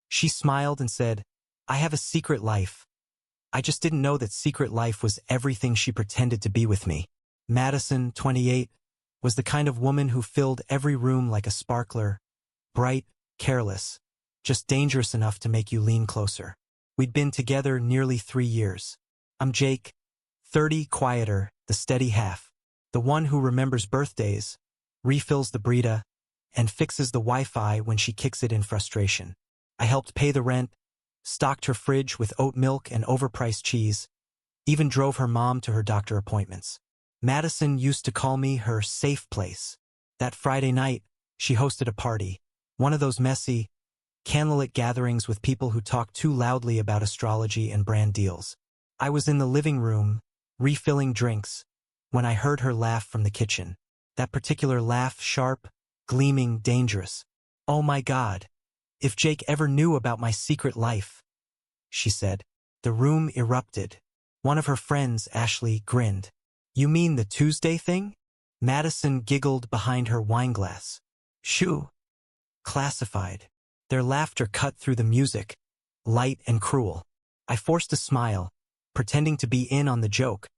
She smiled and said, "I have a secret life. I just didn't know that secret life was everything she pretended to be with me." Madison, 28, was the kind of woman who filled every room like a sparkler, bright, careless, just dangerous enough to make you lean closer. We'd been together nearly 3 years. I'm Jake, 30, quieter, the steady half, the one who remembers birthdays, refills the Brita, and fixes the Wi-Fi when she kicks it in frustration. I helped pay the rent, stocked her fridge with oat milk and overpriced cheese, even drove her mom to her doctor appointments. Madison used to call me her safe place. That Friday night, she hosted a party, one of those messy, candlelit gatherings with people who talk too loudly about astrology and brand deals. I was in the living room, refilling drinks, when I heard her laugh from the kitchen. That particular laugh, sharp, gleaming, dangerous. "Oh my God, if Jake ever knew about my secret life," she said. The room erupted. One of her friends, Ashley, grinned. "You mean the Tuesday thing?" Madison giggled behind her wineglass. "Shoo. Classified." Their laughter cut through the music, light and cruel. I forced a smile, pretending to be in on the joke,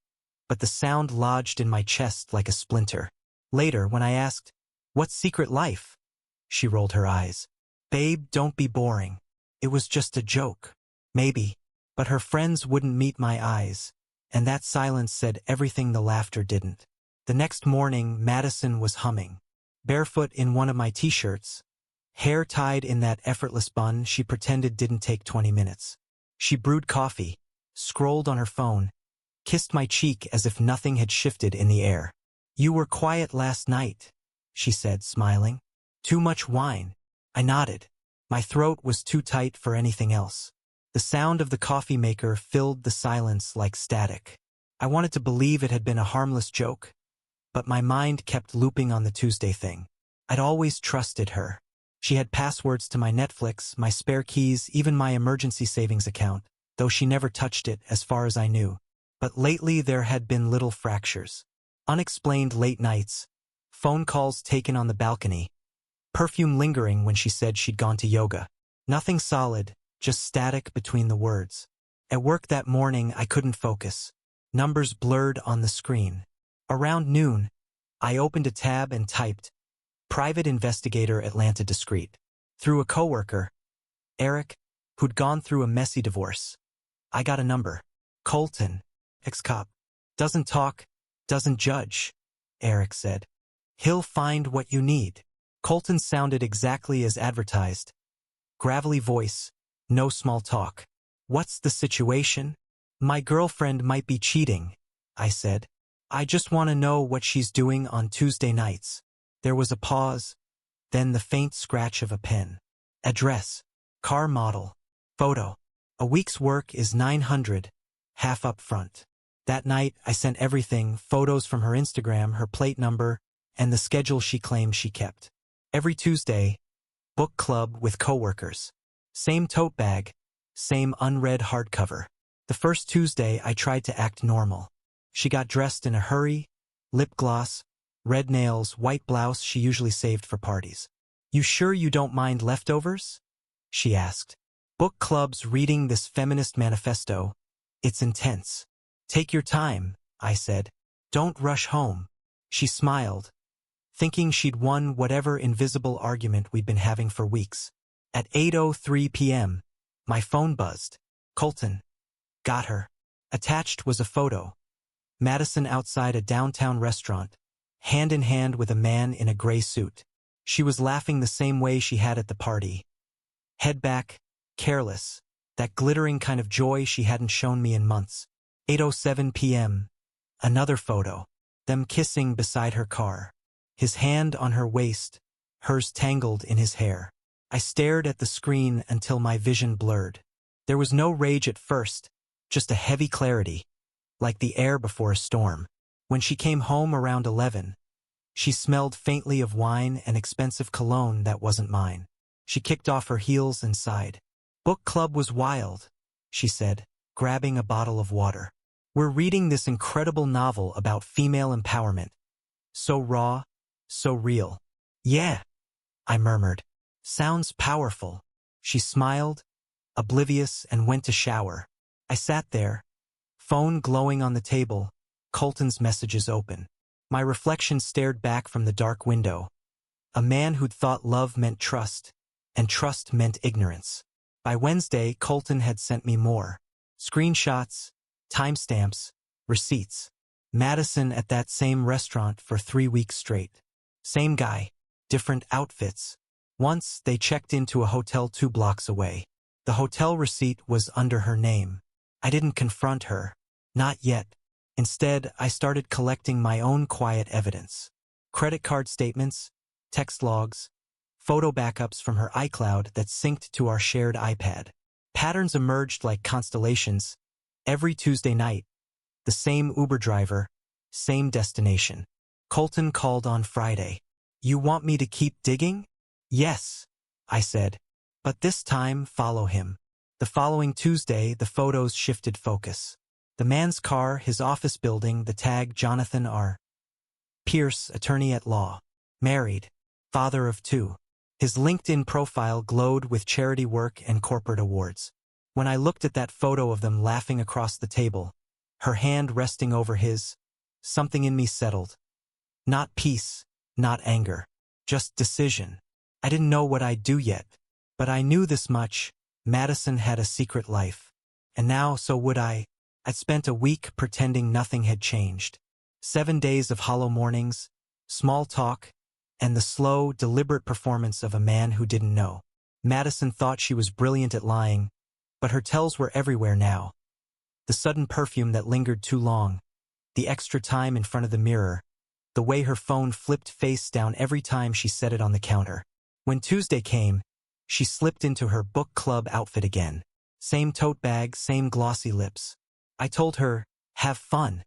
but the sound lodged in my chest like a splinter. Later, when I asked, "What secret life?" she rolled her eyes. "Babe, don't be boring. It was just a joke." Maybe, but her friends wouldn't meet my eyes, and that silence said everything the laughter didn't. The next morning, Madison was humming. Barefoot in one of my t-shirts, hair tied in that effortless bun she pretended didn't take 20 minutes. She brewed coffee, scrolled on her phone, kissed my cheek as if nothing had shifted in the air. "You were quiet last night," she said, smiling. "Too much wine." I nodded. My throat was too tight for anything else. The sound of the coffee maker filled the silence like static. I wanted to believe it had been a harmless joke, but my mind kept looping on the Tuesday thing. I'd always trusted her. She had passwords to my Netflix, my spare keys, even my emergency savings account, though she never touched it as far as I knew. But lately there had been little fractures. Unexplained late nights, phone calls taken on the balcony, perfume lingering when she said she'd gone to yoga. Nothing solid, just static between the words. At work that morning I couldn't focus. Numbers blurred on the screen. Around noon, I opened a tab and typed, "Private Investigator, Atlanta Discreet." Through a coworker, Eric, who'd gone through a messy divorce. I got a number. "Colton, ex-cop. Doesn't talk, doesn't judge," Eric said. "He'll find what you need." Colton sounded exactly as advertised. Gravelly voice, no small talk. "What's the situation?" "My girlfriend might be cheating," I said. "I just want to know what she's doing on Tuesday nights." There was a pause, then the faint scratch of a pen. "Address, car model, photo. A week's work is $900, half up front." That night, I sent everything, photos from her Instagram, her plate number, and the schedule she claimed she kept. Every Tuesday, book club with coworkers. Same tote bag, same unread hardcover. The first Tuesday, I tried to act normal. She got dressed in a hurry, lip gloss, red nails, white blouse she usually saved for parties. "You sure you don't mind leftovers?" she asked. "Book club's reading this feminist manifesto. It's intense." "Take your time," I said. "Don't rush home." She smiled, thinking she'd won whatever invisible argument we'd been having for weeks. At 8:03 p.m., my phone buzzed. "Colton." Got her. Attached was a photo. Madison outside a downtown restaurant, hand in hand with a man in a gray suit. She was laughing the same way she had at the party. Head back, careless, that glittering kind of joy she hadn't shown me in months. 8:07 p.m. Another photo. Them kissing beside her car. His hand on her waist, hers tangled in his hair. I stared at the screen until my vision blurred. There was no rage at first, just a heavy clarity, like the air before a storm. When she came home around 11, she smelled faintly of wine and expensive cologne that wasn't mine. She kicked off her heels and sighed. "Book club was wild," she said, grabbing a bottle of water. "We're reading this incredible novel about female empowerment. So raw, so real." "Yeah," I murmured. "Sounds powerful." She smiled, oblivious, and went to shower. I sat there, phone glowing on the table, Colton's messages open. My reflection stared back from the dark window. A man who'd thought love meant trust, and trust meant ignorance. By Wednesday, Colton had sent me more. Screenshots, timestamps, receipts. Madison at that same restaurant for 3 weeks straight. Same guy, different outfits. Once, they checked into a hotel 2 blocks away. The hotel receipt was under her name. I didn't confront her. Not yet. Instead, I started collecting my own quiet evidence. Credit card statements, text logs, photo backups from her iCloud that synced to our shared iPad. Patterns emerged like constellations. Every Tuesday night, the same Uber driver, same destination. Colton called on Friday. "You want me to keep digging?" "Yes," I said. "But this time, follow him." The following Tuesday, the photos shifted focus. The man's car, his office building, the tag Jonathan R. Pierce, attorney at law. Married. Father of 2. His LinkedIn profile glowed with charity work and corporate awards. When I looked at that photo of them laughing across the table, her hand resting over his, something in me settled. Not peace, not anger, just decision. I didn't know what I'd do yet, but I knew this much: Madison had a secret life. And now, so would I. I'd spent a week pretending nothing had changed. 7 days of hollow mornings, small talk, and the slow, deliberate performance of a man who didn't know. Madison thought she was brilliant at lying, but her tells were everywhere now. The sudden perfume that lingered too long, the extra time in front of the mirror, the way her phone flipped face down every time she set it on the counter. When Tuesday came, she slipped into her book club outfit again. Same tote bag, same glossy lips. I told her, "Have fun,"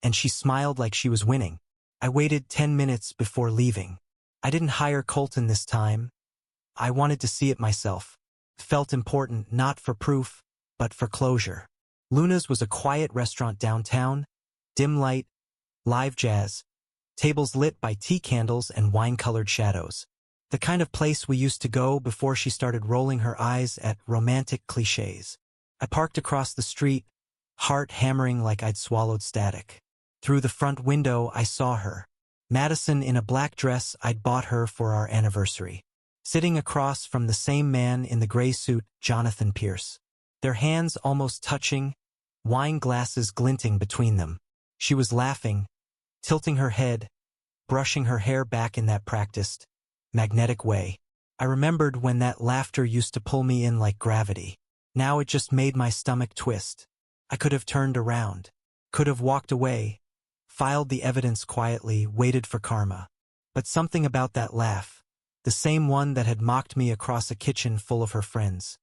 and she smiled like she was winning. I waited 10 minutes before leaving. I didn't hire Colton this time. I wanted to see it myself. Felt important, not for proof, but for closure. Luna's was a quiet restaurant downtown, dim light, live jazz, tables lit by tea candles and wine-colored shadows. The kind of place we used to go before she started rolling her eyes at romantic cliches. I parked across the street, heart hammering like I'd swallowed static. Through the front window, I saw her. Madison in a black dress I'd bought her for our anniversary. Sitting across from the same man in the gray suit, Jonathan Pierce. Their hands almost touching, wine glasses glinting between them. She was laughing, tilting her head, brushing her hair back in that practiced, magnetic way. I remembered when that laughter used to pull me in like gravity. Now it just made my stomach twist. I could have turned around, could have walked away, filed the evidence quietly, waited for karma. But something about that laugh, the same one that had mocked me across a kitchen full of her friends,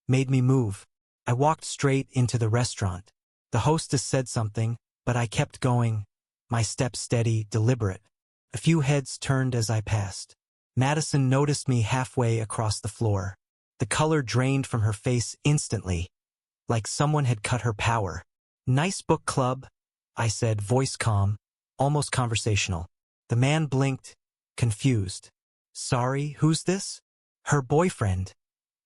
made me move. I walked straight into the restaurant. The hostess said something, but I kept going, my steps steady, deliberate. A few heads turned as I passed. Madison noticed me halfway across the floor. The color drained from her face instantly, like someone had cut her power. "Nice book club," I said, voice calm, almost conversational. The man blinked, confused. "Sorry, who's this?" "Her boyfriend,"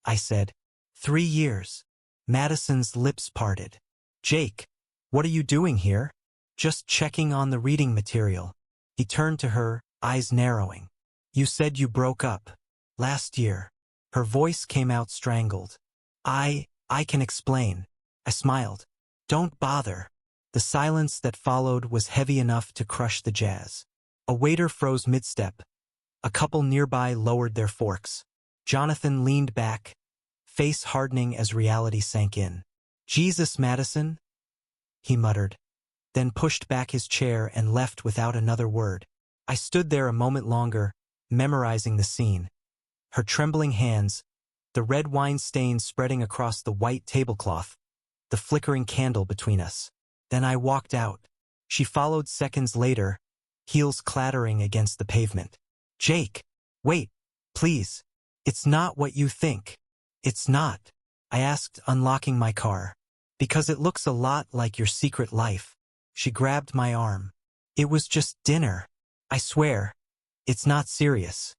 I said. 3 years. Madison's lips parted. "Jake, what are you doing here?" "Just checking on the reading material." He turned to her, eyes narrowing. "You said you broke up last year." Her voice came out strangled. I can explain." I smiled. "Don't bother." The silence that followed was heavy enough to crush the jazz. A waiter froze mid-step. A couple nearby lowered their forks. Jonathan leaned back, face hardening as reality sank in. "Jesus, Madison," he muttered, then pushed back his chair and left without another word. I stood there a moment longer, memorizing the scene. Her trembling hands, the red wine stains spreading across the white tablecloth, the flickering candle between us. Then I walked out. She followed seconds later, heels clattering against the pavement. "Jake, wait, please. It's not what you think." "It's not," I asked, unlocking my car. "Because it looks a lot like your secret life." She grabbed my arm. "It was just dinner. I swear, it's not serious."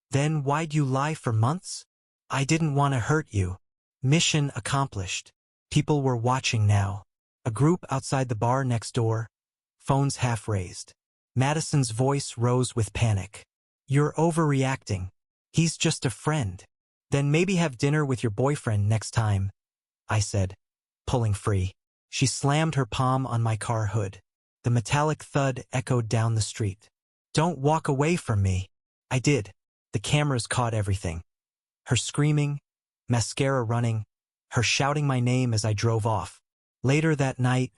"Then why'd you lie for months?" I didn't want to hurt you. Mission accomplished. People were watching now. A group outside the bar next door, phones half raised. Madison's voice rose with panic. You're overreacting. He's just a friend. Then maybe have dinner with your boyfriend next time, I said, pulling free. She slammed her palm on my car hood. The metallic thud echoed down the street. Don't walk away from me. I did. The cameras caught everything. Her screaming, mascara running, her shouting my name as I drove off. Later that night,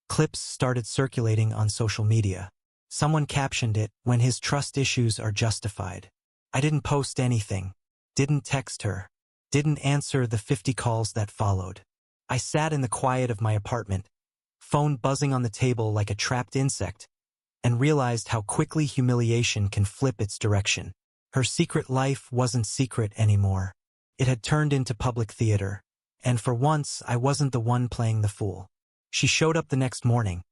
clips started circulating on social media. Someone captioned it, "When his trust issues are justified." I didn't post anything, didn't text her, didn't answer the 50 calls that followed. I sat in the quiet of my apartment, phone buzzing on the table like a trapped insect, and realized how quickly humiliation can flip its direction. Her secret life wasn't secret anymore. It had turned into public theater, and for once I wasn't the one playing the fool. She showed up the next morning,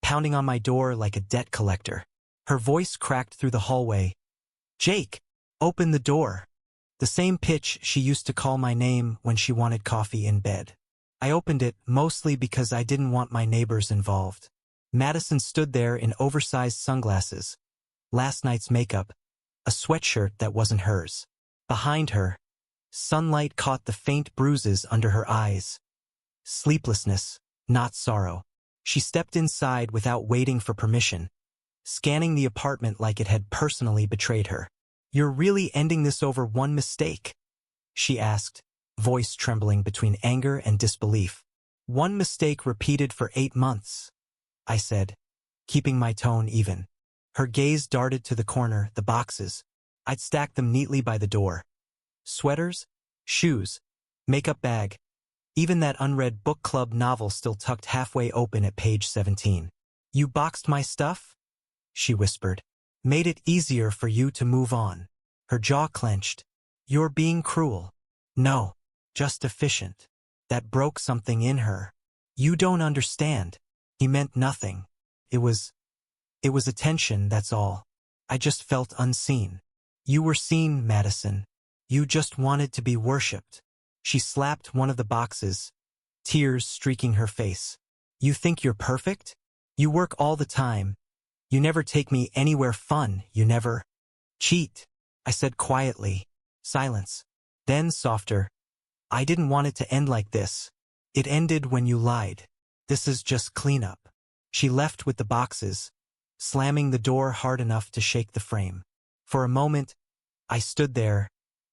pounding on my door like a debt collector. Her voice cracked through the hallway. "Jake, open the door." The same pitch she used to call my name when she wanted coffee in bed. I opened it mostly because I didn't want my neighbors involved. Madison stood there in oversized sunglasses, last night's makeup, a sweatshirt that wasn't hers. Behind her, sunlight caught the faint bruises under her eyes. Sleeplessness, not sorrow. She stepped inside without waiting for permission, scanning the apartment like it had personally betrayed her. "You're really ending this over one mistake?" she asked, voice trembling between anger and disbelief. "One mistake repeated for 8 months," I said, keeping my tone even. Her gaze darted to the corner, the boxes. I'd stacked them neatly by the door. Sweaters, shoes, makeup bag, even that unread book club novel still tucked halfway open at page 17. "You boxed my stuff?" she whispered. "Made it easier for you to move on." Her jaw clenched. "You're being cruel." "No, just efficient." That broke something in her. "You don't understand." He meant nothing. It was attention, that's all. I just felt unseen. "You were seen, Madison. You just wanted to be worshipped." She slapped one of the boxes, tears streaking her face. "You think you're perfect? You work all the time. You never take me anywhere fun. You never cheat," I said quietly. Silence. Then softer. "I didn't want it to end like this. It ended when you lied. This is just cleanup." She left with the boxes, slamming the door hard enough to shake the frame. For a moment, I stood there,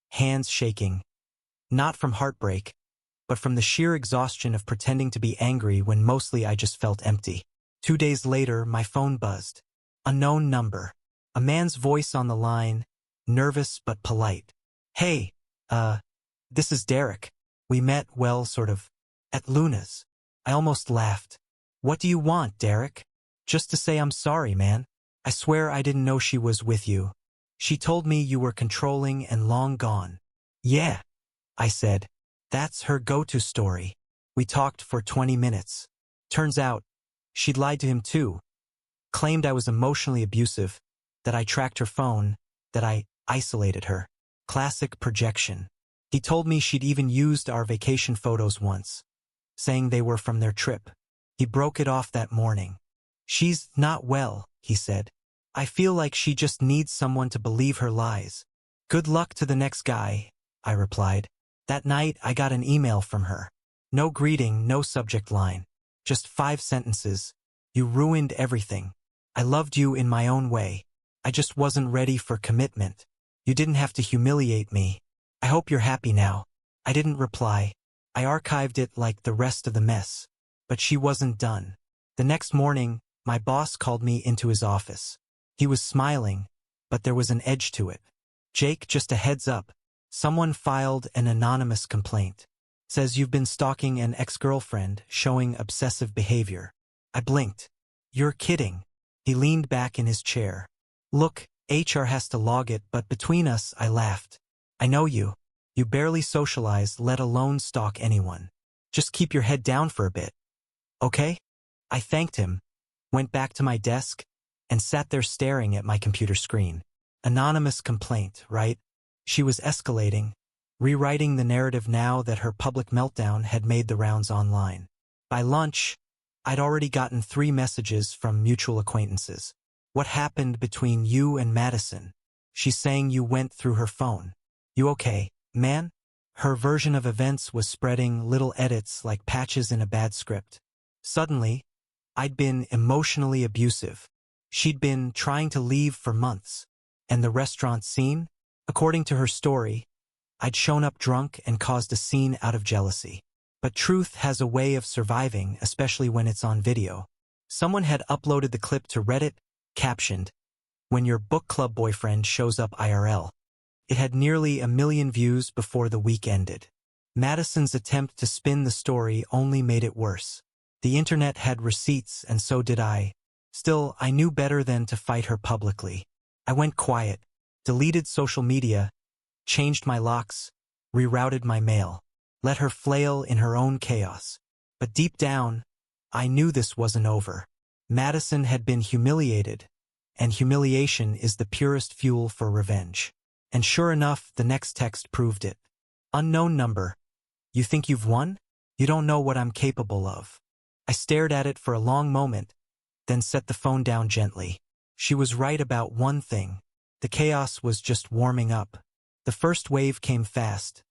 hands shaking. Not from heartbreak, but from the sheer exhaustion of pretending to be angry when mostly I just felt empty. 2 days later, my phone buzzed. Unknown number. A man's voice on the line, nervous but polite. "Hey, this is Derek. We met, well, sort of, at Luna's." I almost laughed. "What do you want, Derek?" "Just to say I'm sorry, man. I swear I didn't know she was with you. She told me you were controlling and long gone." "Yeah," I said. "That's her go-to story." We talked for 20 minutes. Turns out, she'd lied to him too. Claimed I was emotionally abusive, that I tracked her phone, that I isolated her. Classic projection. He told me she'd even used our vacation photos once, saying they were from their trip. He broke it off that morning. "She's not well," he said. "I feel like she just needs someone to believe her lies." "Good luck to the next guy," I replied. That night, I got an email from her. No greeting, no subject line. Just 5 sentences. "You ruined everything. I loved you in my own way. I just wasn't ready for commitment. You didn't have to humiliate me. I hope you're happy now." I didn't reply. I archived it like the rest of the mess. But she wasn't done. The next morning, my boss called me into his office. He was smiling, but there was an edge to it. "Jake, just a heads up. Someone filed an anonymous complaint. Says you've been stalking an ex-girlfriend, showing obsessive behavior." I blinked. "You're kidding." He leaned back in his chair. "Look, HR has to log it, but between us," I laughed. "I know you. You barely socialize, let alone stalk anyone. Just keep your head down for a bit. Okay?" I thanked him, went back to my desk, and sat there staring at my computer screen. Anonymous complaint, right? She was escalating, rewriting the narrative now that her public meltdown had made the rounds online. By lunch, I'd already gotten 3 messages from mutual acquaintances. What happened between you and Madison? She's saying you went through her phone. You okay, man? Her version of events was spreading little edits like patches in a bad script. Suddenly, I'd been emotionally abusive. She'd been trying to leave for months. And the restaurant scene? According to her story, I'd shown up drunk and caused a scene out of jealousy. But truth has a way of surviving, especially when it's on video. Someone had uploaded the clip to Reddit, captioned, "When your book club boyfriend shows up IRL." It had nearly 1 million views before the week ended. Madison's attempt to spin the story only made it worse. The internet had receipts, and so did I. Still, I knew better than to fight her publicly. I went quiet, deleted social media, changed my locks, rerouted my mail, let her flail in her own chaos. But deep down, I knew this wasn't over. Madison had been humiliated, and humiliation is the purest fuel for revenge. And sure enough, the next text proved it. Unknown number. You think you've won? You don't know what I'm capable of. I stared at it for a long moment, then set the phone down gently. She was right about one thing. The chaos was just warming up. The first wave came fast.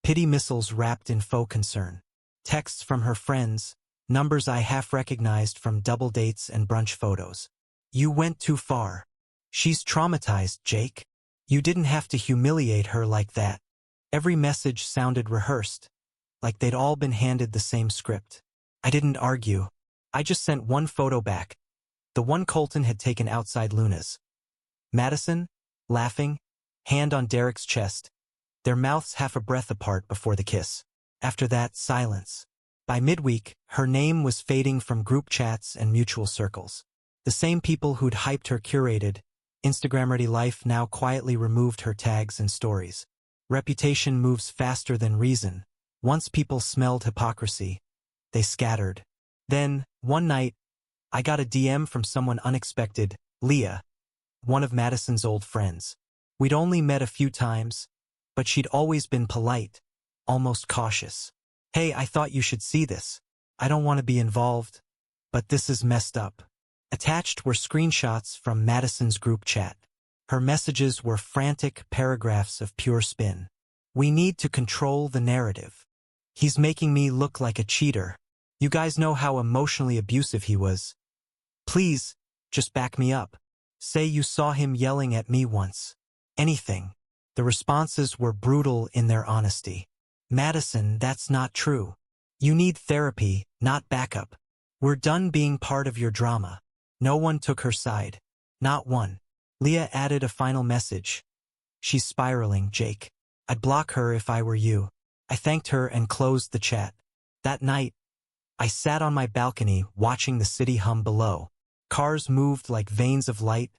Pity missiles wrapped in faux concern. Texts from her friends, numbers I half recognized from double dates and brunch photos. You went too far. She's traumatized, Jake. You didn't have to humiliate her like that. Every message sounded rehearsed, like they'd all been handed the same script. I didn't argue. I just sent one photo back. The one Colton had taken outside Luna's. Madison, laughing, hand on Derek's chest, their mouths half a breath apart before the kiss. After that, silence. By midweek, her name was fading from group chats and mutual circles. The same people who'd hyped her curated, Instagram-ready life now quietly removed her tags and stories. Reputation moves faster than reason. Once people smelled hypocrisy, they scattered. Then, one night, I got a DM from someone unexpected, Leah, one of Madison's old friends. We'd only met a few times, but she'd always been polite, almost cautious. Hey, I thought you should see this. I don't want to be involved, but this is messed up. Attached were screenshots from Madison's group chat. Her messages were frantic paragraphs of pure spin. We need to control the narrative. He's making me look like a cheater. You guys know how emotionally abusive he was. Please, just back me up. Say you saw him yelling at me once. Anything. The responses were brutal in their honesty. Madison, that's not true. You need therapy, not backup. We're done being part of your drama. No one took her side. Not one. Leah added a final message. She's spiraling, Jake. I'd block her if I were you. I thanked her and closed the chat. That night, I sat on my balcony watching the city hum below. Cars moved like veins of light,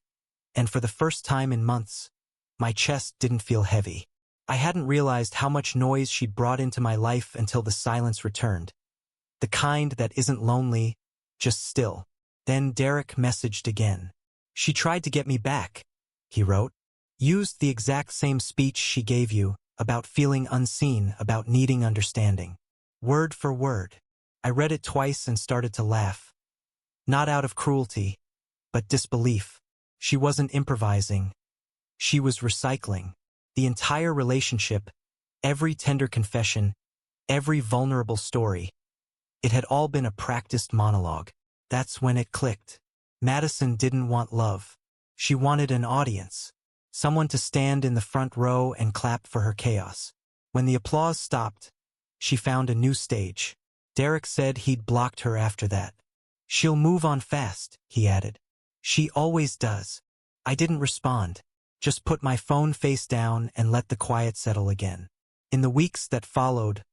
and for the first time in months, my chest didn't feel heavy. I hadn't realized how much noise she'd brought into my life until the silence returned. The kind that isn't lonely, just still. Then Derek messaged again. She tried to get me back, he wrote. Used the exact same speech she gave you, about feeling unseen, about needing understanding. Word for word. I read it twice and started to laugh. Not out of cruelty, but disbelief. She wasn't improvising. She was recycling. The entire relationship, every tender confession, every vulnerable story. It had all been a practiced monologue. That's when it clicked. Madison didn't want love. She wanted an audience. Someone to stand in the front row and clap for her chaos. When the applause stopped, she found a new stage. Derek said he'd blocked her after that. She'll move on fast, he added. She always does. I didn't respond. Just put my phone face down and let the quiet settle again. In the weeks that followed,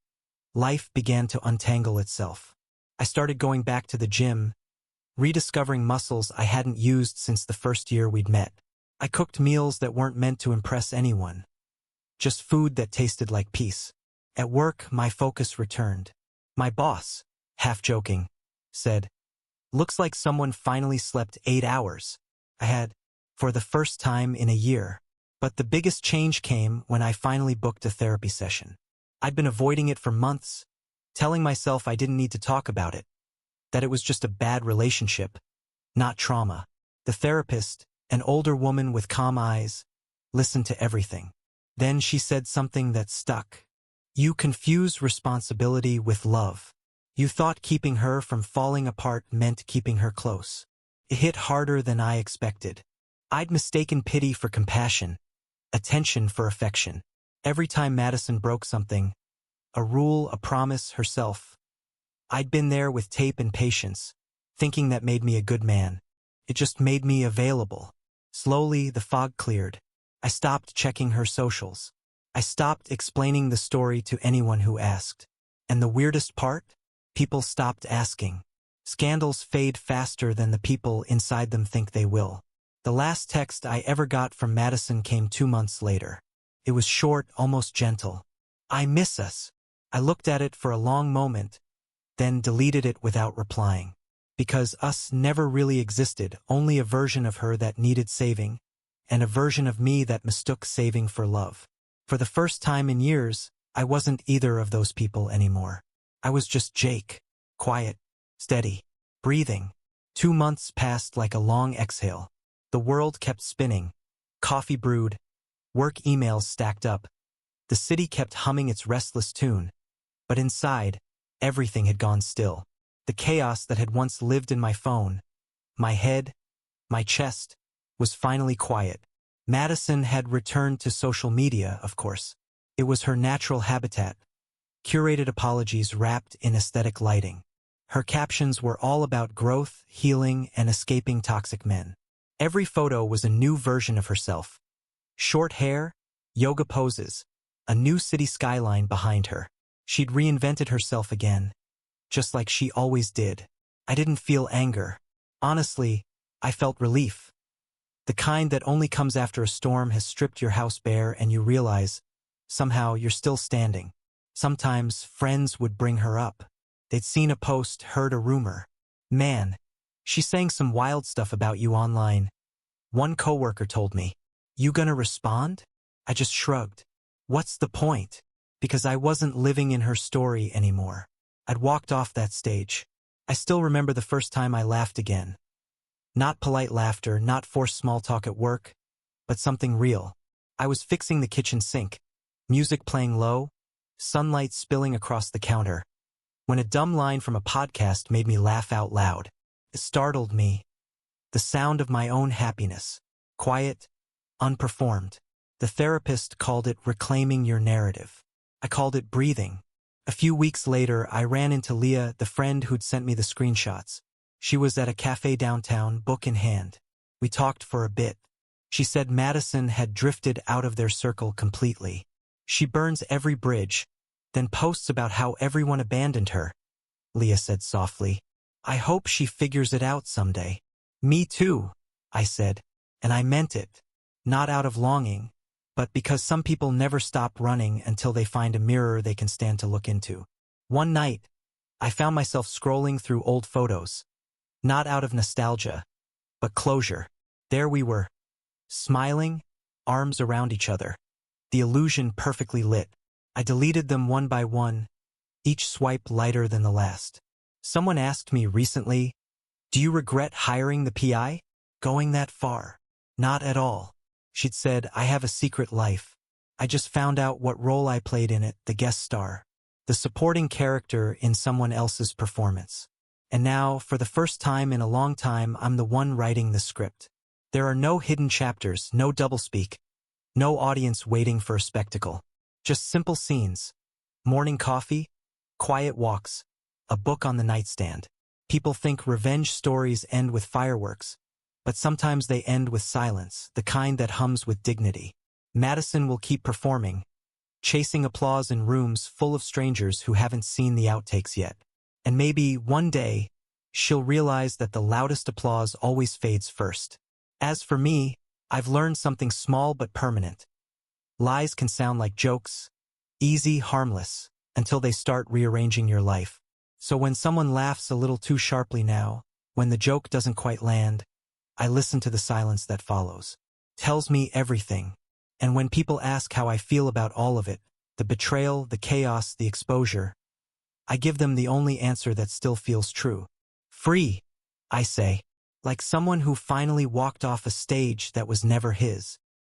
life began to untangle itself. I started going back to the gym, rediscovering muscles I hadn't used since the first year we'd met. I cooked meals that weren't meant to impress anyone. Just food that tasted like peace. At work, my focus returned. My boss, half joking, said, "Looks like someone finally slept 8 hours." I had, for the first time in a year. But the biggest change came when I finally booked a therapy session. I'd been avoiding it for months, telling myself I didn't need to talk about it, that it was just a bad relationship, not trauma. The therapist, an older woman with calm eyes, listened to everything. Then she said something that stuck. You confuse responsibility with love. You thought keeping her from falling apart meant keeping her close. It hit harder than I expected. I'd mistaken pity for compassion, attention for affection. Every time Madison broke something, a rule, a promise, herself, I'd been there with tape and patience, thinking that made me a good man. It just made me available. Slowly, the fog cleared. I stopped checking her socials. I stopped explaining the story to anyone who asked. And the weirdest part? People stopped asking. Scandals fade faster than the people inside them think they will. The last text I ever got from Madison came 2 months later. It was short, almost gentle. I miss us. I looked at it for a long moment, then deleted it without replying. Because us never really existed, only a version of her that needed saving, and a version of me that mistook saving for love. For the first time in years, I wasn't either of those people anymore. I was just Jake, quiet, steady, breathing. 2 months passed like a long exhale. The world kept spinning. Coffee brewed. Work emails stacked up. The city kept humming its restless tune. But inside, everything had gone still. The chaos that had once lived in my phone, my head, my chest, was finally quiet. Madison had returned to social media, of course. It was her natural habitat. Curated apologies wrapped in aesthetic lighting. Her captions were all about growth, healing, and escaping toxic men. Every photo was a new version of herself. Short hair, yoga poses, a new city skyline behind her. She'd reinvented herself again, just like she always did. I didn't feel anger. Honestly, I felt relief. The kind that only comes after a storm has stripped your house bare and you realize, somehow, you're still standing. Sometimes friends would bring her up. They'd seen a post, heard a rumor. Man, she's saying some wild stuff about you online. One coworker told me, "You gonna respond?" I just shrugged. What's the point? Because I wasn't living in her story anymore. I'd walked off that stage. I still remember the first time I laughed again. Not polite laughter, not forced small talk at work, but something real. I was fixing the kitchen sink, music playing low, sunlight spilling across the counter, when a dumb line from a podcast made me laugh out loud. It startled me. The sound of my own happiness. Quiet, unperformed. The therapist called it reclaiming your narrative. I called it breathing. A few weeks later, I ran into Leah, the friend who'd sent me the screenshots. She was at a cafe downtown, book in hand. We talked for a bit. She said Madison had drifted out of their circle completely. She burns every bridge, then posts about how everyone abandoned her. Leah said softly, "I hope she figures it out someday." "Me too," I said, and I meant it. Not out of longing, but because some people never stop running until they find a mirror they can stand to look into. One night, I found myself scrolling through old photos. Not out of nostalgia, but closure. There we were, smiling, arms around each other. The illusion perfectly lit. I deleted them one by one, each swipe lighter than the last. Someone asked me recently, "Do you regret hiring the PI? Going that far?" Not at all. She'd said, "I have a secret life. I just found out what role I played in it, the guest star, the supporting character in someone else's performance. And now, for the first time in a long time, I'm the one writing the script. There are no hidden chapters, no doublespeak, no audience waiting for a spectacle. Just simple scenes. Morning coffee, quiet walks, a book on the nightstand. People think revenge stories end with fireworks, but sometimes they end with silence, the kind that hums with dignity. Madison will keep performing, chasing applause in rooms full of strangers who haven't seen the outtakes yet. And maybe one day, she'll realize that the loudest applause always fades first. As for me, I've learned something small but permanent. Lies can sound like jokes, easy, harmless, until they start rearranging your life. So when someone laughs a little too sharply now, when the joke doesn't quite land, I listen to the silence that follows. Tells me everything. And when people ask how I feel about all of it, the betrayal, the chaos, the exposure, I give them the only answer that still feels true. Free, I say, like someone who finally walked off a stage that was never his.